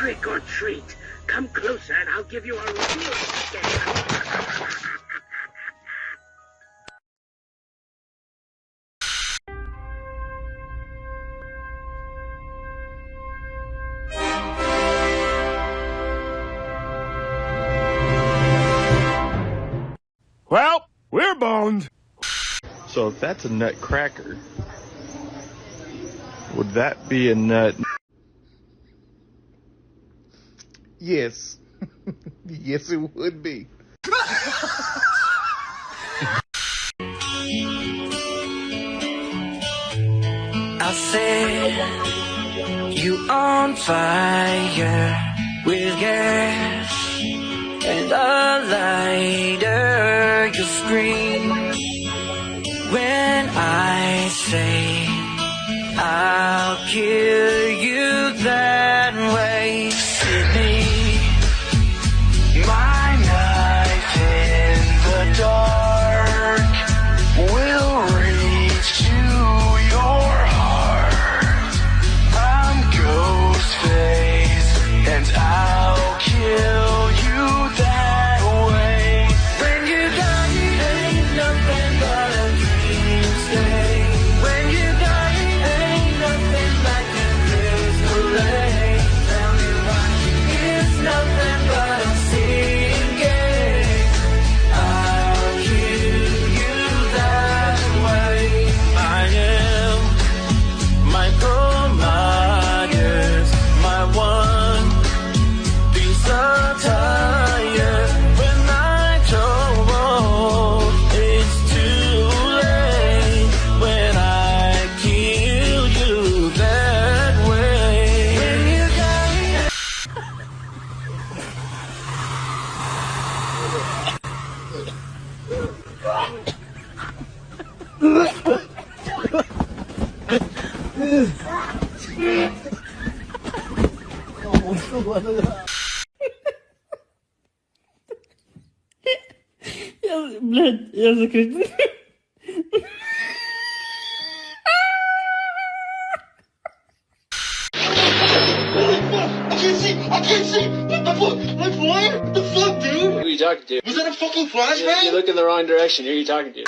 Trick or treat. Come closer and I'll give you a real scare. Well, we're boned. So if that's a nut cracker, would that be a nut? Yes. Yes, it would be. I set you on fire with gas and a lighter. You scream when I say I'll kill you that way. Sydney, my knife in the dark will reach to your heart. I'm Ghostface and I'll kill you that way. When you die, ain't nothing but a dream stay. When you die, ain't nothing like a crystal lake. Tell me why it's nothing but a sinking. I'll kill you that way. I am Michael Myers, my one piece of tire. When I told it's too late. When I kill you that way. When you die. Блядь, я закричал. I can't see! What the fuck? I'm blind? What the fuck, dude? Who are you talking to? Was that a fucking flashback? You look in the wrong direction. Who are you talking to?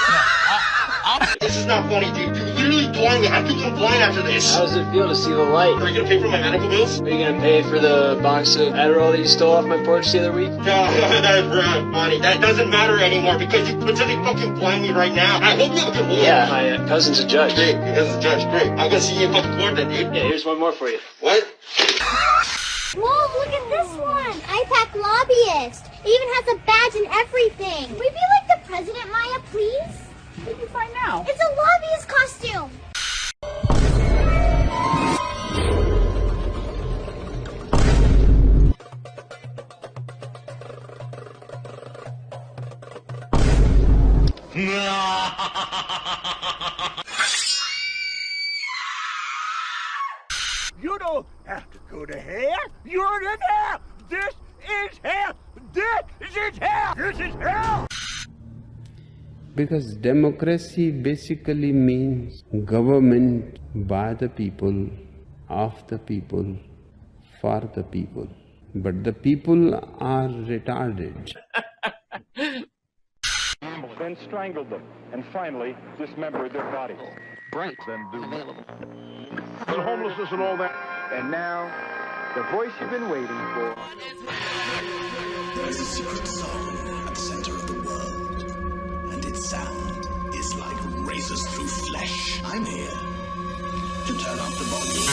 This is not funny, dude. You're literally blind. We have to go blind after this. How does it feel to see the light? Are you gonna pay for my medical bills? Are you gonna pay for the box of Adderall that you stole off my porch the other week? No, that's money. That doesn't matter anymore because you literally fucking blind me right now. I hope you have a good one. Yeah, my cousin's a judge. Great, cousin's a judge. Great. I'm gonna see you in fucking court then, dude. Yeah, here's one more for you. What? Whoa, look at this one! IPAC lobbyist! It even has a badge and everything! Would we be like the president, Maya, please? What did you find now? It's a lobbyist costume! You don't have to go to hell. You're in hell. This is hell. This is hell. This is hell. Because democracy basically means government by the people, of the people, for the people. But the people are retarded. Then strangled them, and finally dismembered their bodies. Bright. Then do Available. and homelessness and all that. And now, the voice you've been waiting for. There is a secret song at the center of the world, and its sound is like razors through flesh. I'm here to turn up the volume.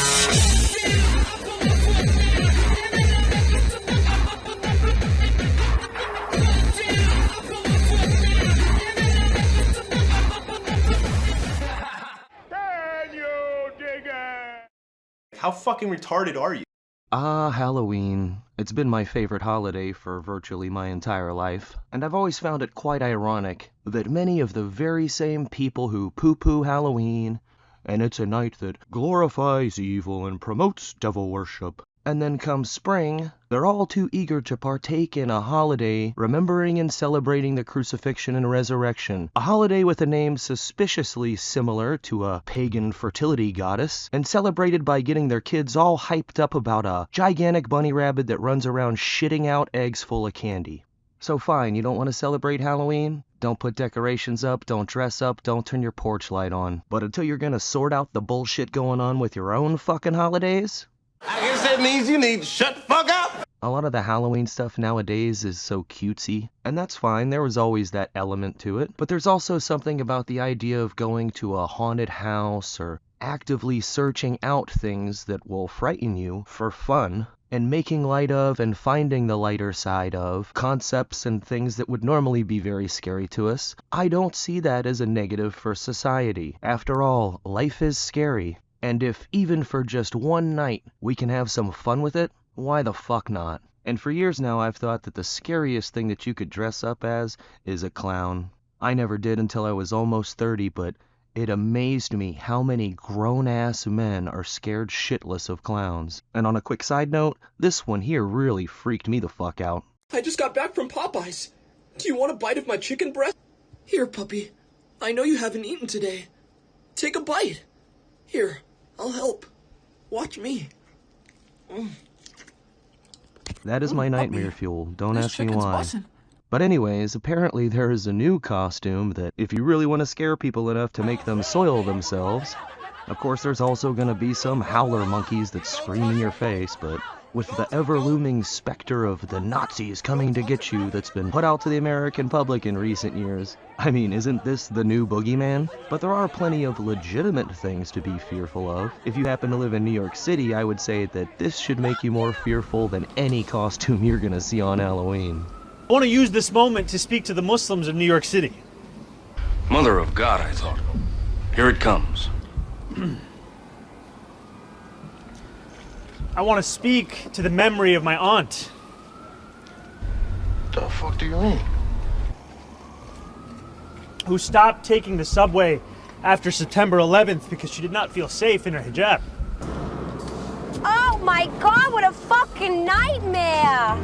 How fucking retarded are you? Halloween. It's been my favorite holiday for virtually my entire life, and I've always found it quite ironic that many of the very same people who poo-poo Halloween, and it's a night that glorifies evil and promotes devil worship, And then come spring, they're all too eager to partake in a holiday remembering and celebrating the crucifixion and resurrection. A holiday with a name suspiciously similar to a pagan fertility goddess, and celebrated by getting their kids all hyped up about a gigantic bunny rabbit that runs around shitting out eggs full of candy. So fine, you don't want to celebrate Halloween? Don't put decorations up, don't dress up, don't turn your porch light on. But until you're gonna sort out the bullshit going on with your own fucking holidays? I guess that means you need to shut the fuck up! A lot of the Halloween stuff nowadays is so cutesy, and that's fine, there was always that element to it. But there's also something about the idea of going to a haunted house or actively searching out things that will frighten you for fun, and making light of and finding the lighter side of concepts and things that would normally be very scary to us. I don't see that as a negative for society. After all, life is scary. And if, even for just one night, we can have some fun with it, why the fuck not? And for years now, I've thought that the scariest thing that you could dress up as is a clown. I never did until I was almost 30, but it amazed me how many grown-ass men are scared shitless of clowns. And on a quick side note, this one here really freaked me the fuck out. I just got back from Popeyes. Do you want a bite of my chicken breast? Here, puppy. I know you haven't eaten today. Take a bite. Here. I'll help. Watch me. That is my nightmare fuel. Don't ask me why. But anyways, apparently there is a new costume that if you really want to scare people enough to make them soil themselves, of course there's also gonna be some howler monkeys that scream in your face, but with the ever-looming specter of the Nazis coming to get you that's been put out to the American public in recent years. I mean, isn't this the new boogeyman? But there are plenty of legitimate things to be fearful of. If you happen to live in New York City, I would say that this should make you more fearful than any costume you're gonna see on Halloween. I want to use this moment to speak to the Muslims of New York City. Mother of God, I thought. Here it comes. I want to speak to the memory of my aunt. The fuck do you mean? Who stopped taking the subway after September 11th because she did not feel safe in her hijab. Oh my god, what a fucking nightmare!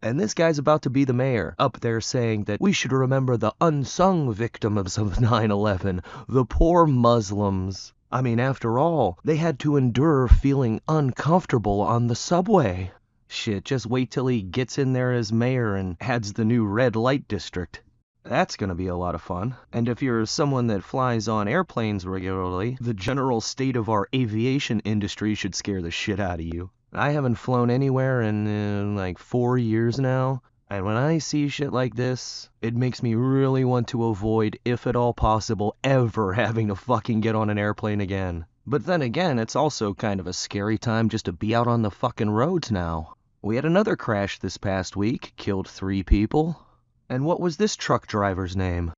And this guy's about to be the mayor, up there saying that we should remember the unsung victims of 9/11, the poor Muslims. I mean, after all, they had to endure feeling uncomfortable on the subway. Shit, just wait till he gets in there as mayor and adds the new red light district. That's gonna be a lot of fun. And if you're someone that flies on airplanes regularly, the general state of our aviation industry should scare the shit out of you. I haven't flown anywhere in like 4 years now, and when I see shit like this, it makes me really want to avoid, if at all possible, ever having to fucking get on an airplane again. But then again, it's also kind of a scary time just to be out on the fucking roads now. We had another crash this past week, killed 3 people. And what was this truck driver's name?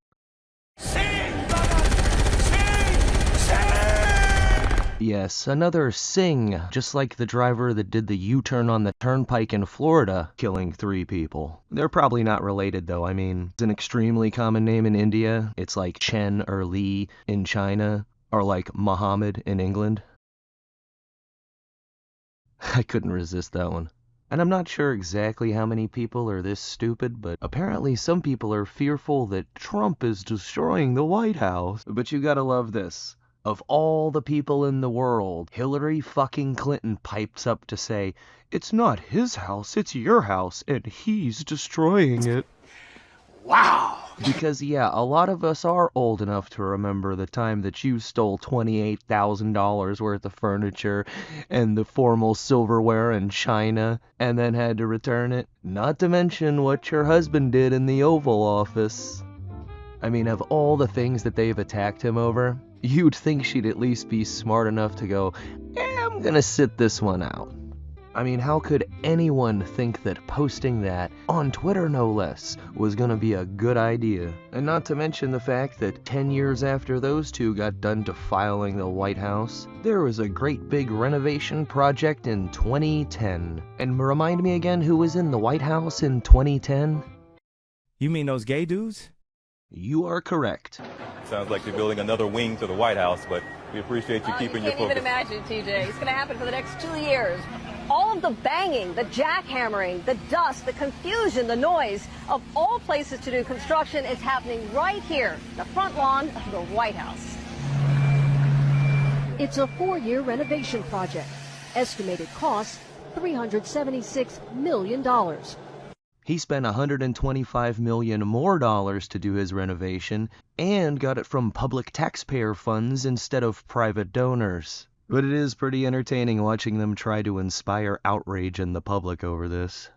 Yes, another Singh, just like the driver that did the U-turn on the turnpike in Florida, killing 3 people. They're probably not related though, I mean, it's an extremely common name in India. It's like Chen or Li in China, or like Muhammad in England. I couldn't resist that one. And I'm not sure exactly how many people are this stupid, but apparently some people are fearful that Trump is destroying the White House. But you gotta love this. Of all the people in the world, Hillary fucking Clinton pipes up to say, it's not his house, it's your house, and he's destroying it. Wow! Because yeah, a lot of us are old enough to remember the time that you stole $28,000 worth of furniture and the formal silverware and china, and then had to return it. Not to mention what your husband did in the Oval Office. I mean, of all the things that they've attacked him over, you'd think she'd at least be smart enough to go, I'm gonna sit this one out. I mean, how could anyone think that posting that, on Twitter no less, was gonna be a good idea? And not to mention the fact that 10 years after those two got done defiling the White House, there was a great big renovation project in 2010. And remind me again who was in the White House in 2010? You mean those gay dudes? You are correct. Sounds like they're building another wing to the White House, but we appreciate you keeping your focus. You can't even imagine, TJ. It's going to happen for the next 2 years. All of the banging, the jackhammering, the dust, the confusion, the noise of all places to do construction is happening right here, the front lawn of the White House. It's a 4-year renovation project. Estimated cost, $376 million. He spent $125 million more to do his renovation and got it from public taxpayer funds instead of private donors. But it is pretty entertaining watching them try to inspire outrage in the public over this.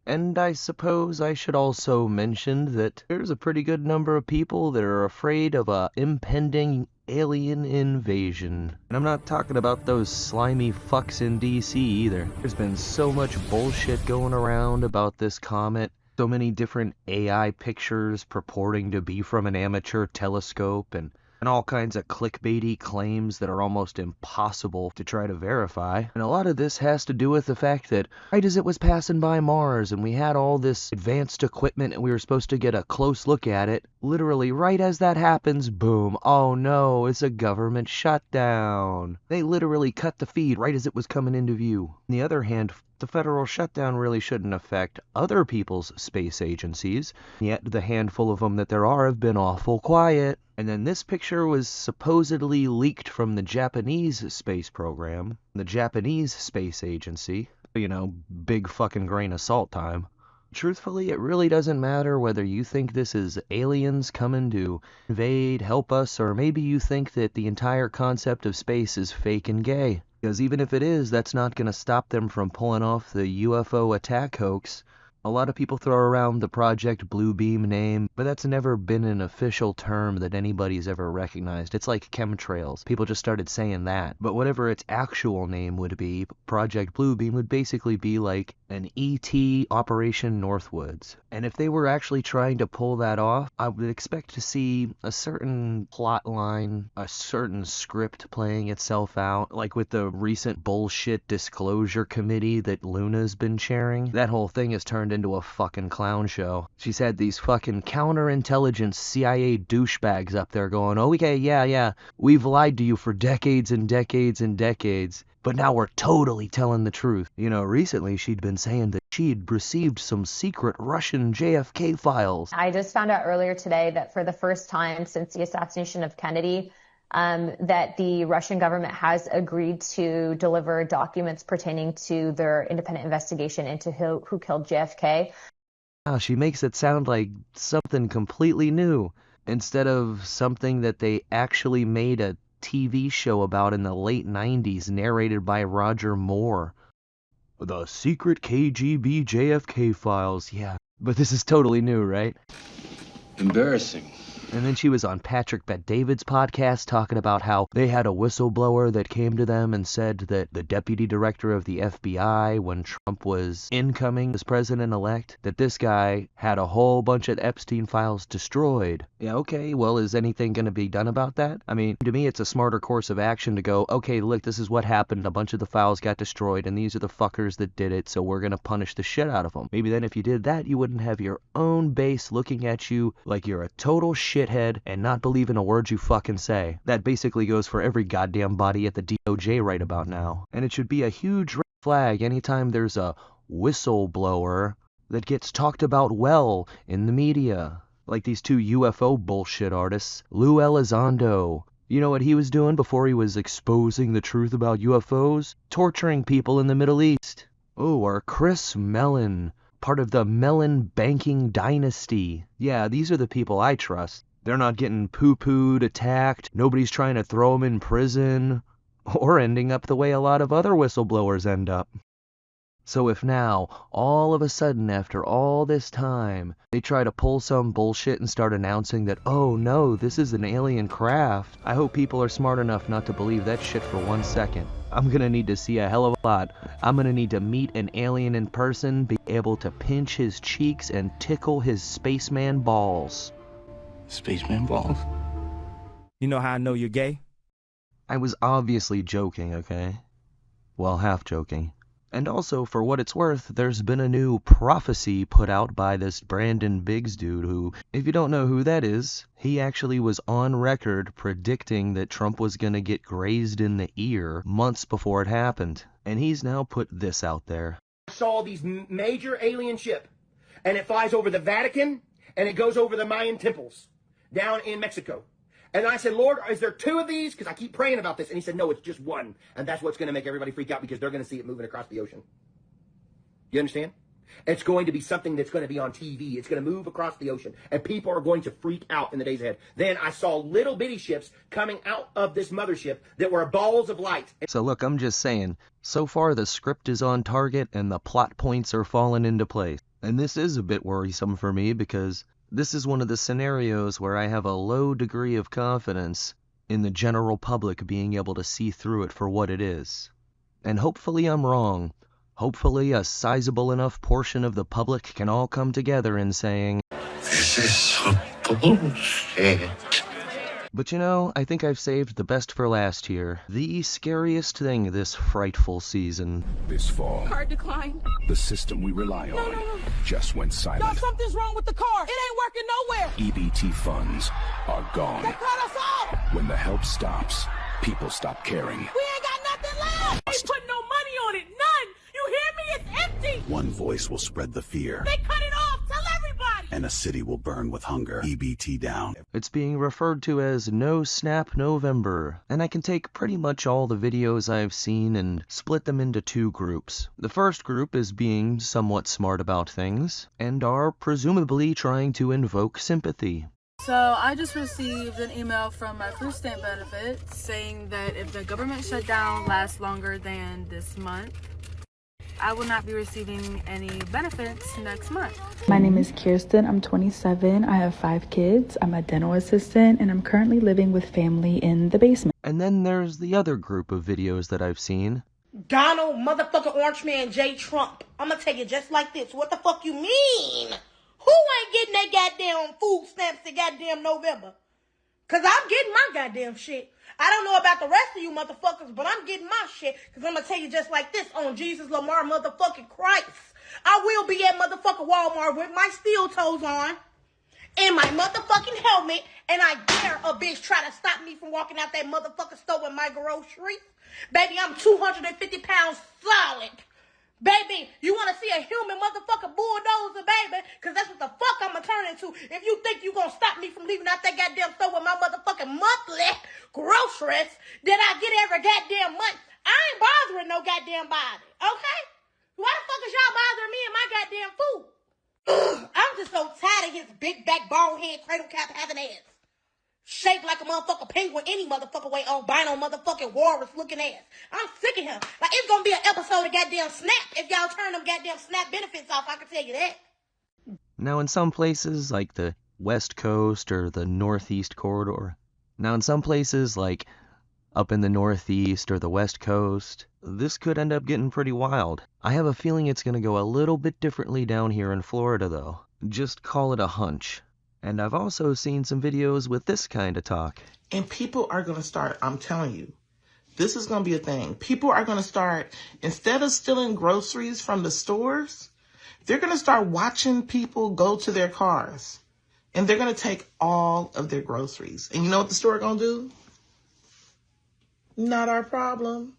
And I suppose I should also mention that there's a pretty good number of people that are afraid of a impending alien invasion. And I'm not talking about those slimy fucks in DC either. There's been so much bullshit going around about this comet. So many different AI pictures purporting to be from an amateur telescope and all kinds of clickbaity claims that are almost impossible to try to verify. And a lot of this has to do with the fact that right as it was passing by Mars and we had all this advanced equipment and we were supposed to get a close look at it, literally right as that happens, boom, oh no, it's a government shutdown. They literally cut the feed right as it was coming into view. On the other hand, the federal shutdown really shouldn't affect other people's space agencies, yet the handful of them that there are have been awful quiet. And then this picture was supposedly leaked from the Japanese space program, the Japanese space agency. You know, big fucking grain of salt time. Truthfully, it really doesn't matter whether you think this is aliens coming to invade, help us, or maybe you think that the entire concept of space is fake and gay. Because even if it is, that's not going to stop them from pulling off the UFO attack hoax. A lot of people throw around the Project Bluebeam name, but that's never been an official term that anybody's ever recognized. It's like chemtrails. People just started saying that. But whatever its actual name would be, Project Bluebeam would basically be like an ET Operation Northwoods. And if they were actually trying to pull that off, I would expect to see a certain plot line, a certain script playing itself out, like with the recent bullshit disclosure committee that Luna's been chairing. That whole thing has turned into a fucking clown show. She's had these fucking counterintelligence CIA douchebags up there going, oh, okay, yeah, we've lied to you for decades and decades and decades, but now we're totally telling the truth. You know, recently she'd been saying that she'd received some secret Russian JFK files. I just found out earlier today that for the first time since the assassination of Kennedy, that the Russian government has agreed to deliver documents pertaining to their independent investigation into who killed JFK. Wow, she makes it sound like something completely new, instead of something that they actually made a TV show about in the late 90s, narrated by Roger Moore. The secret KGB JFK files, yeah. But this is totally new, right? Embarrassing. And then she was on Patrick Bet-David's podcast talking about how they had a whistleblower that came to them and said that the deputy director of the FBI, when Trump was incoming as president-elect, that this guy had a whole bunch of Epstein files destroyed. Yeah, okay, well, is anything going to be done about that? I mean, to me, it's a smarter course of action to go, okay, look, this is what happened. A bunch of the files got destroyed, and these are the fuckers that did it, so we're going to punish the shit out of them. Maybe then if you did that, you wouldn't have your own base looking at you like you're a total shithead and not believe in a word you fucking say. That basically goes for every goddamn body at the DOJ right about now. And it should be a huge red flag anytime there's a whistleblower that gets talked about well in the media. Like these two UFO bullshit artists, Lou Elizondo. You know what he was doing before he was exposing the truth about UFOs? Torturing people in the Middle East. Oh, or Chris Mellon, part of the Mellon banking dynasty. Yeah, these are the people I trust. They're not getting poo-pooed, attacked, nobody's trying to throw them in prison, or ending up the way a lot of other whistleblowers end up. So if now, all of a sudden after all this time, they try to pull some bullshit and start announcing that, oh no, this is an alien craft, I hope people are smart enough not to believe that shit for 1 second. I'm gonna need to see a hell of a lot. I'm gonna need to meet an alien in person, be able to pinch his cheeks and tickle his spaceman balls. Spaceman balls? You know how I know you're gay? I was obviously joking, okay? Well, half joking. And also, for what it's worth, there's been a new prophecy put out by this Brandon Biggs dude who, if you don't know who that is, he actually was on record predicting that Trump was going to get grazed in the ear months before it happened. and he's now put this out there. I saw these major alien ship, and it flies over the Vatican, and it goes over the Mayan temples down in Mexico. And I said, Lord, is there two of these? Because I keep praying about this. And he said, no, it's just one. And that's what's going to make everybody freak out, because they're going to see it moving across the ocean. You understand? It's going to be something that's going to be on TV. It's going to move across the ocean. And people are going to freak out in the days ahead. Then I saw little bitty ships coming out of this mothership that were balls of light. So look, I'm just saying, so far the script is on target and the plot points are falling into place. And this is a bit worrisome for me, because this is one of the scenarios where I have a low degree of confidence in the general public being able to see through it for what it is. And hopefully I'm wrong. Hopefully a sizable enough portion of the public can all come together in saying, This is some bullshit. But you know, I think I've saved the best for last here. The scariest thing this frightful season. This fall, Card declined. the system we rely on just went silent. Y'all, something's wrong with the car. It ain't working nowhere. EBT funds are gone. They cut us off. When the help stops, people stop caring. We ain't got nothing left. Ain't put no money on it. None. You hear me? It's empty. One voice will spread the fear, They cut it off. Tell everybody. and a city will burn with hunger. EBT down. It's being referred to as No Snap November, and I can take pretty much all the videos I've seen and split them into two groups. The first group is being somewhat smart about things, and are presumably trying to invoke sympathy. So I just received an email from my food stamp benefits saying that if the government shutdown lasts longer than this month, I will not be receiving any benefits next month. My name is Kirsten. I'm 27. I have 5 kids. I'm a dental assistant, and I'm currently living with family in the basement. And then there's the other group of videos that I've seen. Donald motherfucking Orange Man J. Trump. I'm gonna tell you just like this. What the fuck you mean? Who ain't getting their goddamn food stamps in goddamn November? Cause I'm getting my goddamn shit. I don't know about the rest of you motherfuckers, but I'm getting my shit. Cause I'm gonna tell you just like this, on Jesus Lamar motherfucking Christ. I will be at motherfucking Walmart with my steel toes on and my motherfucking helmet, and I dare a bitch try to stop me from walking out that motherfucking store with my groceries. Baby, I'm 250 pounds solid. Baby, you want to see a human motherfucking bulldozer, baby? Because that's what the fuck I'm going to turn into. If you think you going to stop me from leaving out that goddamn store with my motherfucking monthly groceries that I get every goddamn month, I ain't bothering no goddamn body, okay? Why the fuck is y'all bothering me and my goddamn food? Ugh, I'm just so tired of his big back, bald head, cradle cap having ass. Shaped like a motherfucking penguin any motherfucking way, albino motherfucking walrus looking ass. I'm sick of him. Like, it's gonna be an episode of goddamn Snap if y'all turn them goddamn Snap benefits off, I can tell you that. Now in some places, like the West Coast or the Northeast Corridor, now in some places, like up in the Northeast or the West Coast, this could end up getting pretty wild. I have a feeling it's gonna go a little bit differently down here in Florida, though. Just call it a hunch. And I've also seen some videos with this kind of talk. And people are going to start, I'm telling you, this is going to be a thing. People are going to start, instead of stealing groceries from the stores, they're going to start watching people go to their cars. And they're going to take all of their groceries. And you know what the store going to do? Not our problem.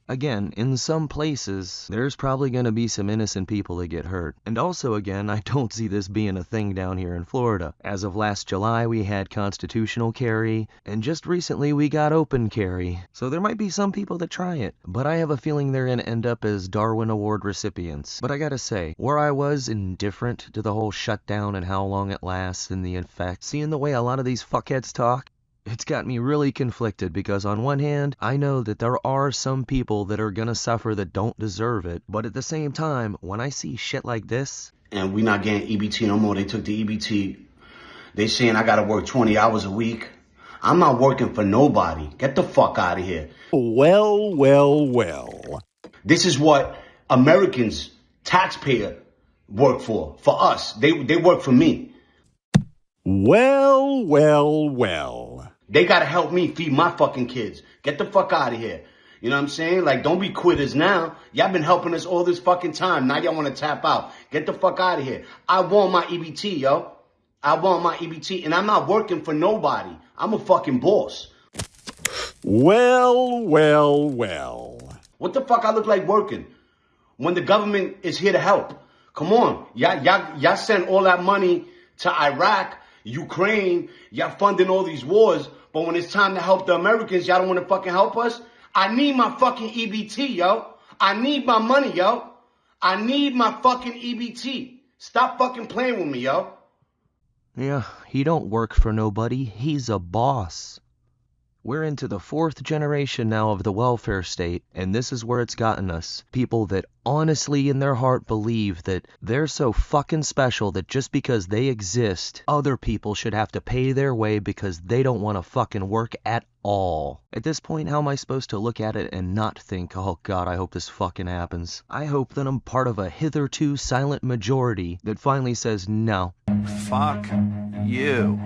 Again, in some places, there's probably going to be some innocent people that get hurt. And also, again, I don't see this being a thing down here in Florida. As of last July, we had constitutional carry, and just recently we got open carry. So there might be some people that try it, but I have a feeling they're going to end up as Darwin Award recipients. But I gotta say, where I was indifferent to the whole shutdown and how long it lasts and the effects, seeing the way a lot of these fuckheads talk, it's got me really conflicted, because on one hand, I know that there are some people that are gonna suffer that don't deserve it, but at the same time, when I see shit like this... And we not getting EBT no more. They took the EBT. They saying I gotta work 20 hours a week. I'm not working for nobody. Get the fuck out of here. Well, well, well. This is what Americans, taxpayer, work for us. They work for me. Well, well, well. They gotta help me feed my fucking kids. Get the fuck out of here. You know what I'm saying? Like, don't be quitters now. Y'all been helping us all this fucking time. Now y'all want to tap out. Get the fuck out of here. I want my EBT, yo. I want my EBT, and I'm not working for nobody. I'm a fucking boss. Well, well, well. What the fuck I look like working when the government is here to help? Come on. Y'all send all that money to Iraq, Ukraine. Y'all funding all these wars. But when it's time to help the Americans, y'all don't want to fucking help us? I need my fucking EBT, yo. I need my money, yo. I need my fucking EBT. Stop fucking playing with me, yo. Yeah, he don't work for nobody. He's a boss. We're into the 4th generation now of the welfare state, and this is where it's gotten us. People that honestly in their heart believe that they're so fucking special that just because they exist, other people should have to pay their way because they don't want to fucking work at all. At this point, how am I supposed to look at it and not think, oh god, I hope this fucking happens? I hope that I'm part of a hitherto silent majority that finally says no. Fuck you.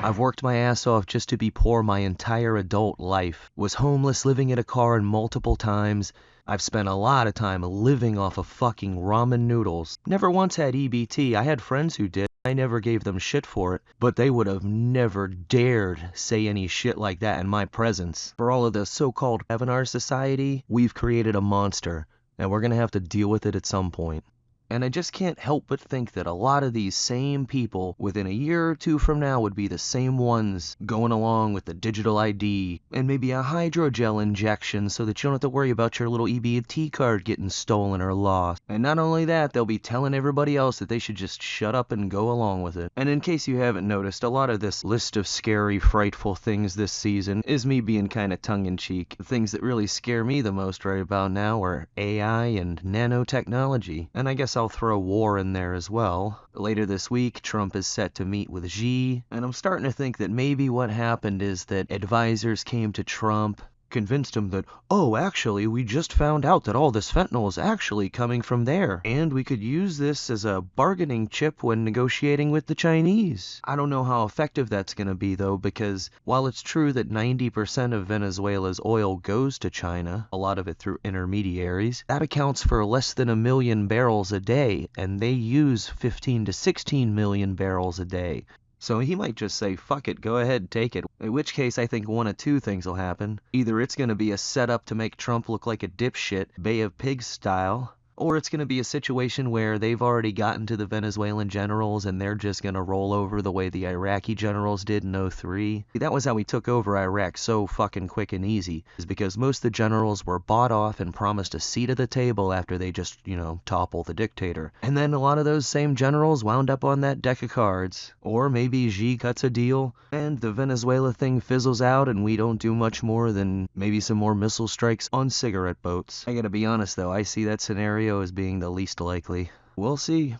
I've worked my ass off just to be poor my entire adult life. Was homeless, living in a car multiple times. I've spent a lot of time living off of fucking ramen noodles. Never once had EBT. I had friends who did. I never gave them shit for it, but they would have never dared say any shit like that in my presence. For all of the so-called in our society, we've created a monster, and we're gonna have to deal with it at some point. And I just can't help but think that a lot of these same people within a year or two from now would be the same ones going along with the digital ID and maybe a hydrogel injection so that you don't have to worry about your little EBT card getting stolen or lost. And not only that, they'll be telling everybody else that they should just shut up and go along with it. And in case you haven't noticed, a lot of this list of scary, frightful things this season is me being kind of tongue-in-cheek. The things that really scare me the most right about now are AI and nanotechnology. And I guess I'll throw war in there as well. Later this week, Trump is set to meet with Xi, and I'm starting to think that maybe what happened is that advisors came to Trump, convinced him that, oh, actually, we just found out that all this fentanyl is actually coming from there, and we could use this as a bargaining chip when negotiating with the Chinese. I don't know how effective that's going to be, though, because while it's true that 90% of Venezuela's oil goes to China, a lot of it through intermediaries, that accounts for less than 1 million barrels a day, and they use 15 to 16 million barrels a day. So he might just say, fuck it, go ahead, take it. In which case, I think one of two things will happen. Either it's going to be a setup to make Trump look like a dipshit, Bay of Pigs style, or it's going to be a situation where they've already gotten to the Venezuelan generals and they're just going to roll over the way the Iraqi generals did in 2003. That was how we took over Iraq so fucking quick and easy, is because most of the generals were bought off and promised a seat at the table after they just, topple the dictator. And then a lot of those same generals wound up on that deck of cards. Or maybe Xi cuts a deal and the Venezuela thing fizzles out and we don't do much more than maybe some more missile strikes on cigarette boats. I gotta be honest though, I see that scenario as being the least likely. We'll see.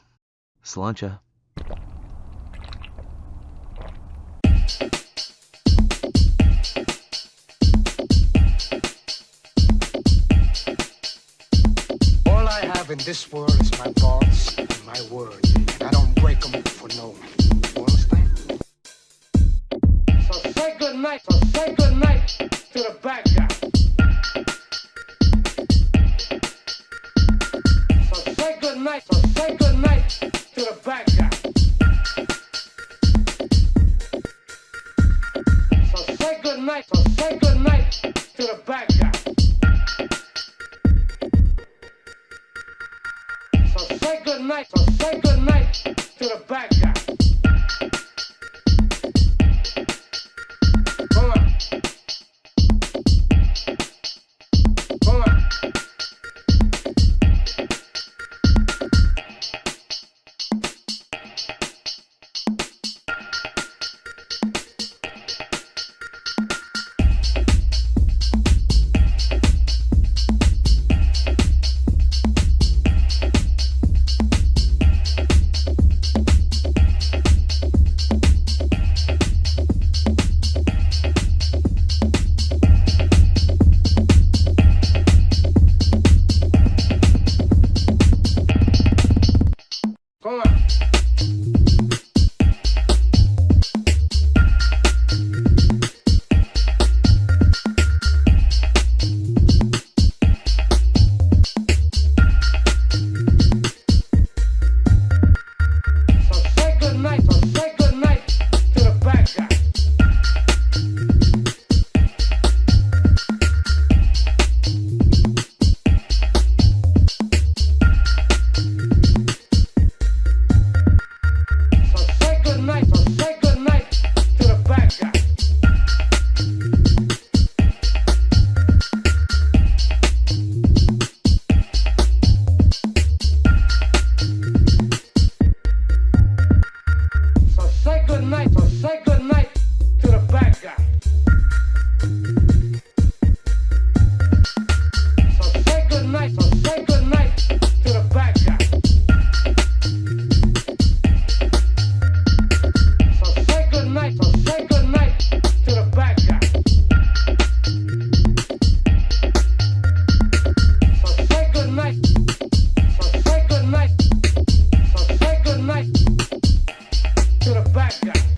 Slancha. All I have in this world is my thoughts and my words, and I don't break them for no one. You understand? So say good night to the bad guy. Say good night to the bad guy. So say good night to the bad guy. So say good night to the bad guy. good night. So say good night to the bad guy. So say good night. So say good night to the bad guy. So say good night. So say good night to the bad guy. So say good night. So say good night. So say good night to the bad guy.